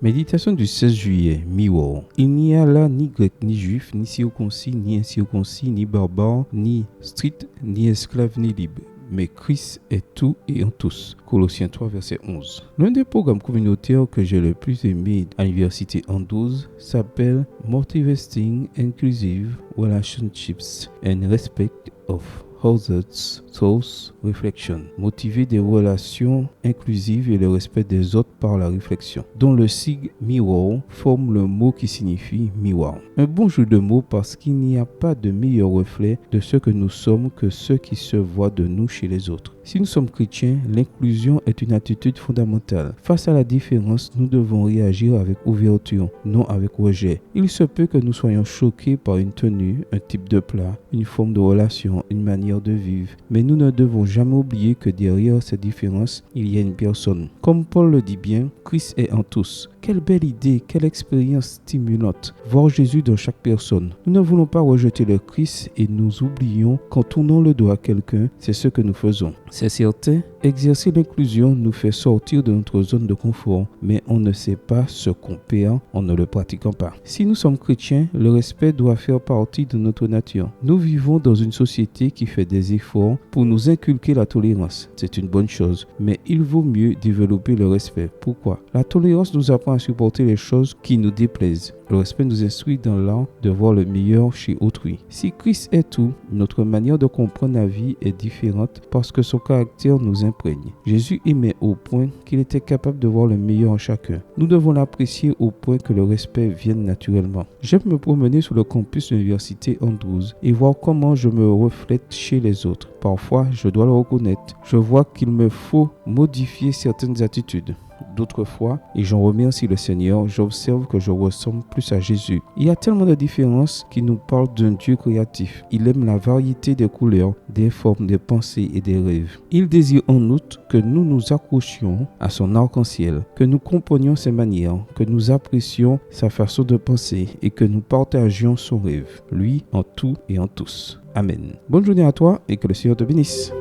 Méditation du 16 juillet, mi-war. Il n'y a là ni grec, ni juif, ni circoncis, ni incirconcis, ni barbare, ni stricte, ni esclave, ni libre. Mais Christ est tout et en tous. Colossiens 3, verset 11. L'un des programmes communautaires que j'ai le plus aimé à l'université Andrews s'appelle Motivating Inclusive Relationships and Respect of Others Thoughts Reflection. Motiver des relations inclusives et le respect des autres par la réflexion, dont le sigle miroir forme le mot qui signifie miroir. Un bon jeu de mots parce qu'il n'y a pas de meilleur reflet de ce que nous sommes que ce qui se voit de nous chez les autres. Si nous sommes chrétiens, l'inclusion est une attitude fondamentale. Face à la différence, nous devons réagir avec ouverture, non avec rejet. Il se peut que nous soyons choqués par une tenue, un type de plat, une forme de relation, une manière de vivre. Mais nous ne devons jamais oublier que derrière ces différences, il y a une personne. Comme Paul le dit bien, Christ est en tous. Quelle belle idée, quelle expérience stimulante, voir Jésus dans chaque personne. Nous ne voulons pas rejeter le Christ et nous oublions qu'en tournant le dos à quelqu'un, c'est ce que nous faisons. C'est certain, exercer l'inclusion nous fait sortir de notre zone de confort, mais on ne sait pas ce qu'on perd en ne le pratiquant pas. Si nous sommes chrétiens, le respect doit faire partie de notre nature. Nous vivons dans une société qui fait des efforts pour nous inculquer la tolérance. C'est une bonne chose, mais il vaut mieux développer le respect. Pourquoi? La tolérance nous apprend à supporter les choses qui nous déplaisent. Le respect nous instruit dans l'art de voir le meilleur chez autrui. Si Christ est tout, notre manière de comprendre la vie est différente parce que son caractère nous imprègne. Jésus aimait au point qu'il était capable de voir le meilleur en chacun. Nous devons l'apprécier au point que le respect vienne naturellement. J'aime me promener sur le campus de l'université Andrews et voir comment je me reflète chez les autres. Parfois, je dois le reconnaître. Je vois qu'il me faut modifier certaines attitudes. D'autres fois, et j'en remercie le Seigneur, j'observe que je ressemble plus à Jésus. Il y a tellement de différences qui nous parlent d'un Dieu créatif. Il aime la variété des couleurs, des formes, des pensées et des rêves. Il désire en outre que nous nous accrochions à son arc-en-ciel, que nous comprenions ses manières, que nous apprécions sa façon de penser et que nous partagions son rêve, lui en tout et en tous. Amen. Bonne journée à toi et que le Seigneur te bénisse.